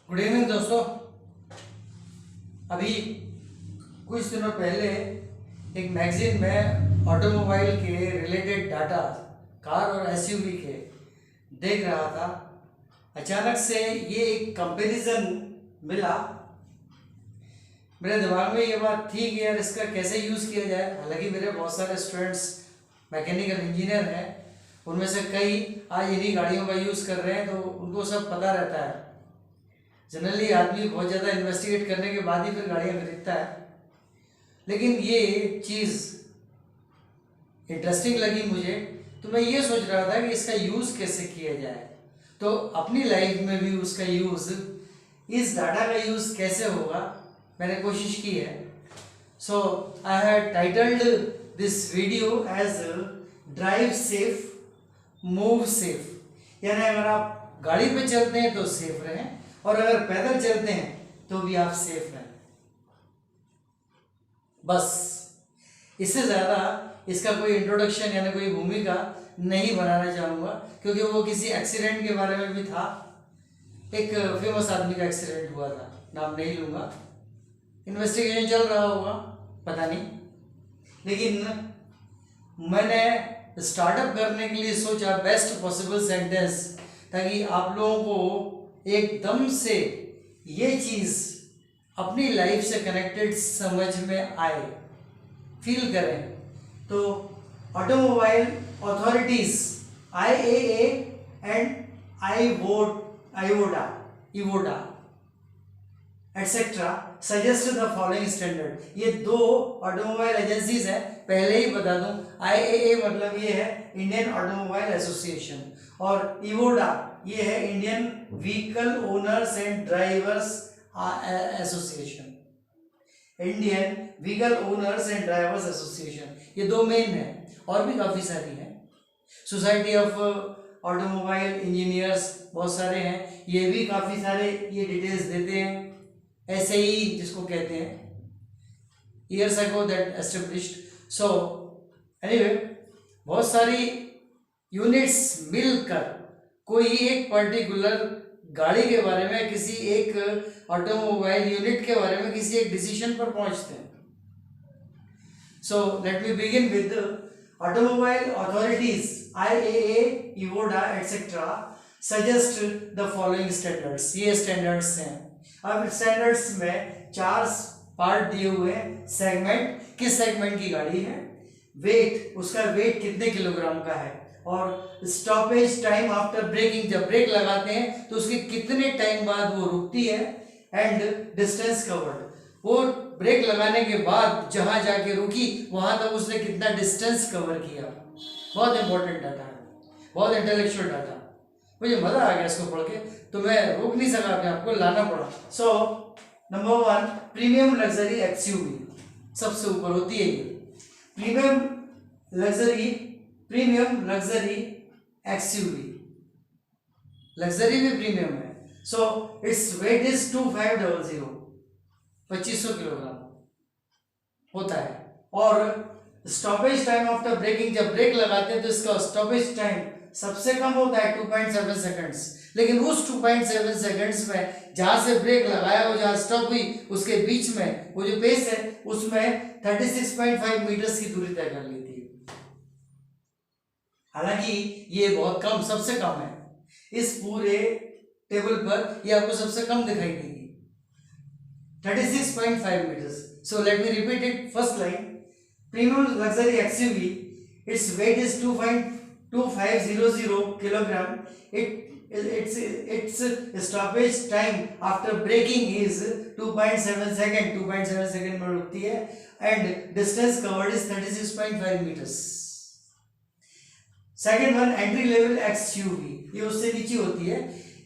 Good evening दोस्तों। अभी कुछ दिनों पहले एक मैगजीन में ऑटोमोबाइल के रिलेटेड डाटा कार और एसयूवी के देख रहा था। अचानक से ये एक कंपैरिजन मिला। मेरे दिमाग में ये बात थी कि यार इसका कैसे यूज़ किया जाए। हालांकि मेरे बहुत सारे स्टूडेंट्स मैकेनिकल इंजीनियर हैं, उनमें से कई आज इन्हीं गाड़ियों का यूज़ कर रहे हैं, तो उनको सब पता रहता है। जनरली आदमी बहुत ज़्यादा इन्वेस्टिगेट करने के बाद ही फिर गाड़ियाँ खरीदता है, लेकिन ये चीज़ इंटरेस्टिंग लगी मुझे, तो मैं ये सोच रहा था कि इसका यूज़ कैसे किया जाए। तो अपनी लाइफ में भी उसका यूज़, इस डाटा का यूज़ कैसे होगा, मैंने कोशिश की है। So I have titled this video as drive safe move safe. यानी अगर आप गाड़ी पे चलते हैं तो सेफ रहें, और अगर पैदल चलते हैं तो भी आप सेफ रहें। बस इससे ज़्यादा इसका कोई इंट्रोडक्शन यानी कोई भूमिका नहीं बनाना चाहूँगा, क्योंकि वो किसी एक्सीडेंट के बारे में भी था। एक फेमस आदमी का एक्सीडेंट हुआ था, नाम नहीं लूँगा, इन्वेस्टिगेशन चल रहा होगा, पता नहीं। लेकिन मैंने स्टार्टअप करने के लिए सोचा बेस्ट पॉसिबल सेंटेंस, ताकि आप लोगों को एकदम से ये चीज़ अपनी लाइफ से कनेक्टेड समझ में आए, फील करें। तो automobile authorities IAA and IVOTA etcetera suggest the following standard. ये दो ऑटोमोबाइल एजेंसीज हैं, पहले ही बता दूं। IAA मतलब ये है इंडियन ऑटोमोबाइल एसोसिएशन, और IVOTA ये है Indian vehicle owners and drivers association. Indian vehicle owners and drivers association, ये दो मेन है, और भी काफ़ी सारी हैं। सोसाइटी ऑफ ऑटोमोबाइल इंजीनियर्स बहुत सारे हैं, ये भी काफ़ी सारे ये डिटेल्स देते हैं। SAE जिसको कहते हैं, years ago that established. So anyway, बहुत सारी यूनिट्स मिलकर कोई एक पर्टिकुलर गाड़ी के बारे में, किसी एक ऑटोमोबाइल यूनिट के बारे में किसी एक डिसीजन पर पहुंचते हैं। सो let me begin with automobile authorities IAA, IVOTA etcetera suggest the following standards. ये स्टैंडर्ड्स हैं। अब स्टैंडर्ड्स में 4 पार्ट दिए हुए हैं। सेगमेंट, किस सेगमेंट की गाड़ी है, वेट, उसका वेट कितने किलोग्राम का है, और स्टॉपेज टाइम आफ्टर ब्रेकिंग, जब ब्रेक लगाते हैं तो उसके कितने टाइम बाद वो रुकती है, एंड डिस्टेंस कवर्ड, वो ब्रेक लगाने के बाद जहां जाके रुकी वहां तक उसने कितना डिस्टेंस कवर किया। बहुत इंपॉर्टेंट डाटा है, बहुत इंटेलेक्चुअल डाटा। मुझे मजा आ गया इसको पढ़ के, तो मैं रोक नहीं सका, अपने आपको लाना पड़ा। So number 1, premium luxury XUV, सबसे ऊपर होती है ये प्रीमियम लग्जरी एक्सयूवी। लग्जरी भी प्रीमियम है। So it's weight is 2500, 2500 kilogram होता है। और स्टॉपेज टाइम आफ्टर ब्रेकिंग, जब ब्रेक लगाते हैं तो इसका स्टॉपेज टाइम सबसे कम होता है 2.7 सेकंड्स। लेकिन उस 2.7 सेकंड्स में जहां से ब्रेक लगाया और जहां स्टॉप हुई उसके बीच में वो जो पेस है उसमें 36.5 मीटर्स की दूरी तय कर ली थी। हालांकि ये बहुत कम, सबसे कम है इस पूरे टेबल पर, ये आपको सबसे कम दिखाई देगी, 36.5 metres. So let me repeat it. First line, premium luxury XUV, its weight is 2.2500 kilogram. Its stoppage time after braking is 2.7 second. 2.7 second में रुकती है, and distance covered is 36.5 meters. Second one, entry level XUV, ये उससे नीचे होती है।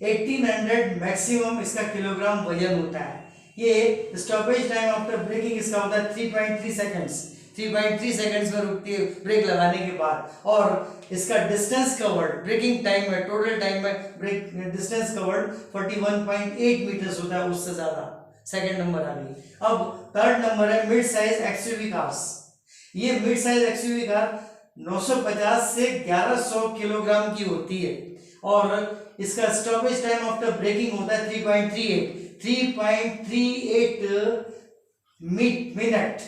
1800 maximum इसका kilogram वजन होता है। ये स्टॉपेज टाइम आफ्टर ब्रेकिंग इसका होता है 3.3 सेकंड्स। 3.3 सेकंड्स में रुकती है ब्रेक लगाने के बाद, और इसका डिस्टेंस कवर्ड ब्रेकिंग टाइम में, टोटल टाइम में ब्रेक डिस्टेंस कवर्ड 41.8 मीटर्स होता है, उससे ज्यादा। सेकंड नंबर आ गई। अब थर्ड नंबर है मिड साइज एक्सयूवी कार्स। ये मिड साइज एक्सयूवी कार 950 से 1100 किलोग्राम की होती है, और इसका स्टॉपेज टाइम आफ्टर ब्रेकिंग होता है 3.38 मिनट,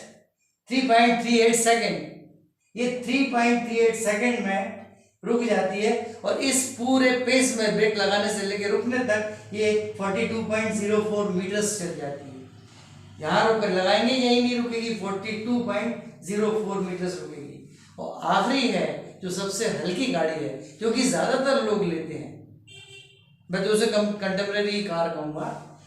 3.38 सेकेंड। ये 3.38 सेकेंड में रुक जाती है और इस पूरे पेस में ब्रेक लगाने से लेकर रुकने तक ये 42.04 मीटर्स चल जाती है। यहाँ रुक कर लगाएंगे, यही नहीं रुकेगी, 42.04 मीटर्स रुकेगी। और आखिरी है जो सबसे हल्की गाड़ी है, जो कि ज्यादातर लोग लेते हैं, मैं तो उसे कंटेम्परेरी कार कहूंगा,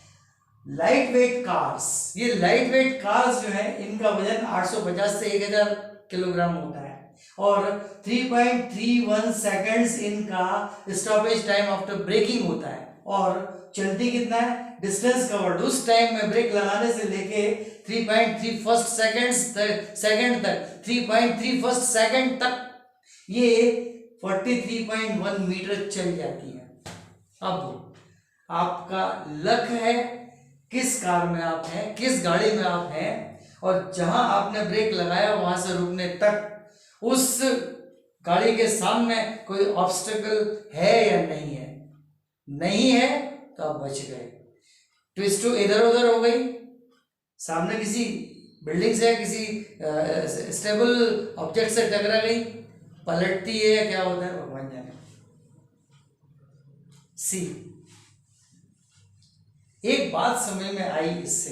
लाइट वेट कार्स। ये लाइट वेट कार्स जो है इनका वजन 850 से 1000 किलोग्राम होता है और 3.31 सेकेंड्स इनका स्टॉपेज टाइम आफ्टर ब्रेकिंग होता है। और चलती कितना है, डिस्टेंस कवर्ड उस टाइम में ब्रेक लगाने से लेके 3.31 सेकेंड तक 3.31 सेकेंड तक ये 43.1 मीटर चल जाती है। अब आपका लक है किस कार में आप हैं, किस गाड़ी में आप हैं, और जहां आपने ब्रेक लगाया वहां से रुकने तक उस गाड़ी के सामने कोई ऑब्स्टेकल है या नहीं है। नहीं है तो आप बच गए। ट्विस्ट इधर उधर हो गई, सामने किसी बिल्डिंग से किसी स्टेबल ऑब्जेक्ट से टकरा गई, पलटती है या क्या होता है भगवान जाने। सी एक बात समझ में आई इससे,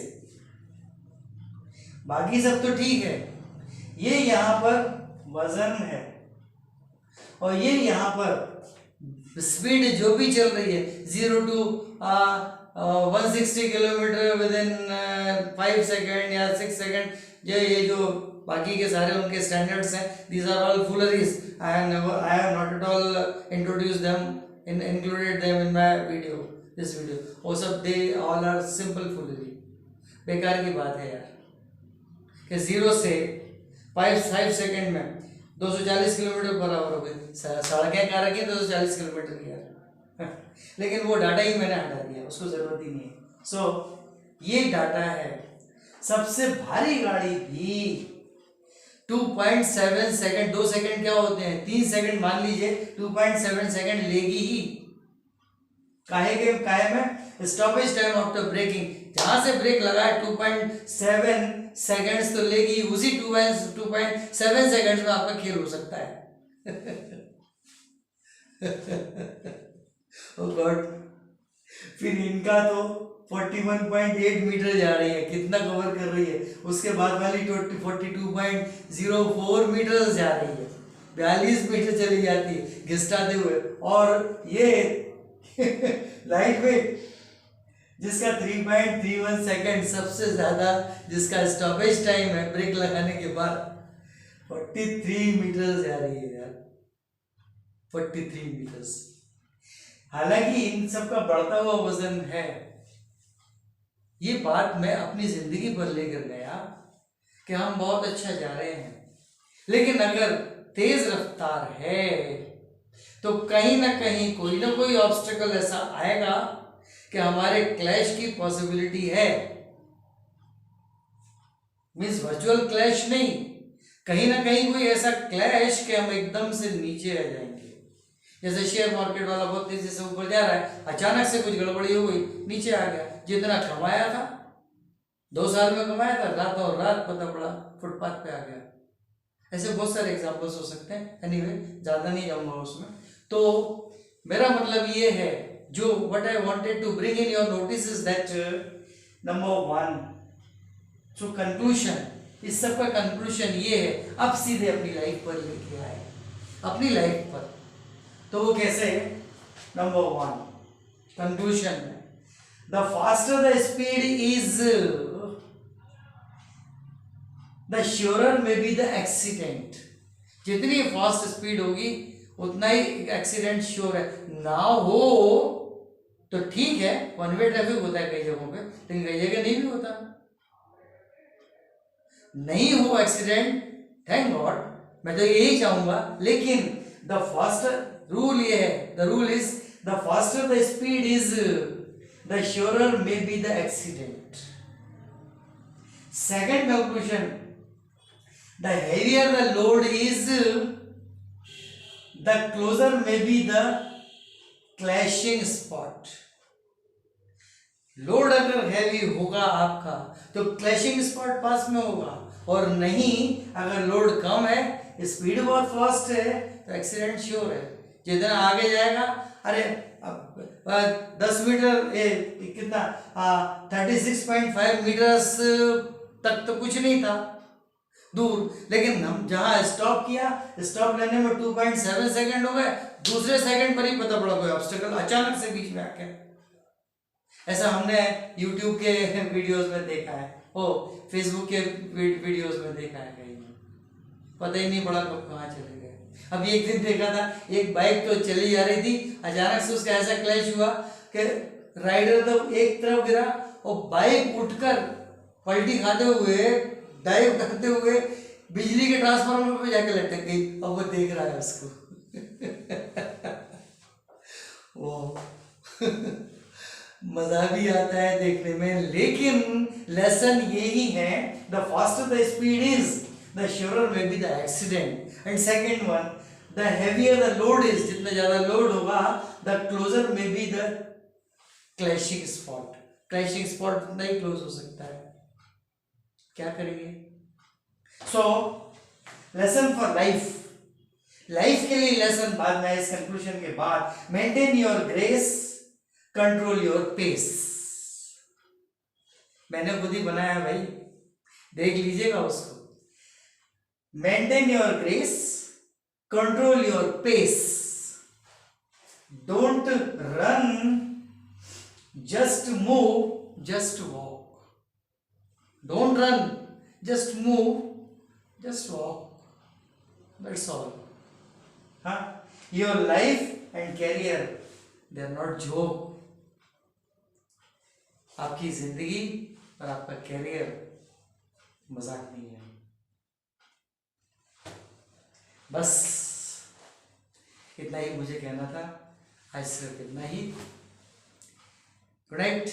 बाकी सब तो ठीक है, ये यहां पर वजन है और ये यहां पर स्पीड जो भी चल रही है 0 to 160 kilometre with in 5 second या 6 सेकेंड, ये जो बाकी के सारे उनके स्टैंडर्ड्स हैं, these are all fooleries and I have not at all introduce them included them in my video, this video, वो सब they all are simple foolery, बेकार की बात है यार कि 0 से 5 सेकेंड में 240 किलोमीटर बराबर हो गई। सड़कें कहाँ रखी 240 किलोमीटर की यार लेकिन वो डाटा ही मैंने हटा दिया, उसको जरूरत ही नहीं है। सो ये डाटा है। सबसे भारी गाड़ी भी 2.7 सेकेंड, 2 सेकेंड क्या होते हैं, 3 सेकेंड मान लीजिए, 2.7 सेकेंड लेगी ही। काहे में स्टॉपेज टाइम आफ्टर ब्रेकिंग, जहां से ब्रेक लगाए 2.7 सेकेंड्स तो लेगी, उसी 2.7 सेकेंड्स में आपका खेल हो सकता है ओह गॉड। फिर इनका तो 41.8 मीटर जा रही है, कितना कवर कर रही है, उसके बाद वाली 42.04 मीटर जा रही है, 42 मीटर चली जाती है घिसटाते हुए। और ये लाइट वेट जिसका 3.31 सेकेंड सबसे ज्यादा, जिसका स्टॉपेज टाइम है ब्रेक लगाने के बाद 43 मीटर जा रही है यार, 43 मीटर्स। हालांकि इन सब का बढ़ता हुआ वजन है, ये बात मैं अपनी जिंदगी पर लेकर गया कि हम बहुत अच्छा जा रहे हैं, लेकिन अगर तेज रफ्तार है तो कहीं ना कहीं कोई ना कोई ऑब्स्टेकल ऐसा आएगा कि हमारे क्लैश की पॉसिबिलिटी है। मींस वर्चुअल क्लैश नहीं, कहीं ना कहीं कोई ऐसा क्लैश कि हम एकदम से नीचे आ जाएंगे। जैसे शेयर मार्केट वाला बहुत तेजी से ऊपर जा रहा है, अचानक से कुछ गड़बड़ी हो गई, नीचे आ गया, जितना कमाया था 2 साल में कमाया था, रातों रात पता पड़ा फुटपाथ पे आ गया। ऐसे बहुत सारे एग्जांपल्स हो सकते हैं। एनीवे ज्यादा नहीं जाऊंगा उसमें। तो मेरा मतलब ये है, जो what I wanted to bring in your notice is that number 1, so conclusion, इस सब का कंक्लूजन ये है, अब सीधे अपनी लाइफ पर लेके आए, अपनी लाइफ पर। तो वो कैसे है? नंबर 1 कंक्लूजन में, the faster the speed is the surer may be the accident. जितनी फास्ट स्पीड होगी उतना ही एक्सीडेंट श्योर है। ना हो तो ठीक है, वन वे ट्रैफिक होता है कई जगहों पे, लेकिन कई जगह नहीं भी होता। नहीं हो एक्सीडेंट, थैंक गॉड, मैं तो यही चाहूंगा। लेकिन द फास्टर, रूल ये है, the rule is the faster the speed is the surer may be the accident. Second conclusion, the heavier the load is, the closer may be the clashing spot. Load अगर heavy होगा आपका तो clashing spot पास में होगा, और नहीं अगर load कम है, स्पीड बहुत फास्ट है, तो एक्सीडेंट श्योर है। जितना आगे जाएगा, अरे अब 10 मीटर कितना 36.5 मीटर्स तक तो कुछ नहीं था दूर, लेकिन हम जहां स्टॉप किया, स्टॉप लेने में 2.7 सेकंड हो गए, दूसरे सेकंड पर ही पता पड़ा कोई ऑब्स्टेकल अचानक से बीच में आके। ऐसा हमने YouTube के वीडियोस में देखा है, ओ फेसबुक के वीडियोस में देखा है, कहीं पता ही नहीं पड़ा कब कहाँ चले गए। अभी एक दिन देखा था, एक बाइक तो चली जा रही थी, अचानक से उसका ऐसा क्लैश हुआ कि राइडर तो एक तरफ गिरा और बाइक उठकर पलटी खाते हुए, डाइव करते हुए बिजली के ट्रांसफार्मर पे जाके लटक गई। अब वो देख रहा है उसको। वो मजा भी आता है देखने में, लेकिन लेसन यही है, the faster the speed is the surer may be the accident. And second one, the heavier the load is, जितना ज्यादा लोड होगा, the closer may be the clashing spot. Clashing spot उतना ही क्लोज हो सकता है। क्या करेंगे? So lesson for life, life के लिए लेसन बाद में, इस कंक्लूजन के बाद, maintain your grace, control your pace. मैंने खुद ही बनाया भाई, देख लीजिएगा उसको। Maintain your grace, control your pace, don't run, just move, just walk. Don't run, just move, just walk, that's all. हाँ, your life and career they are not joke. आपकी जिंदगी और आपका कैरियर मजाक नहीं है। बस इतना ही मुझे कहना था, आज सिर्फ इतना ही। Good night.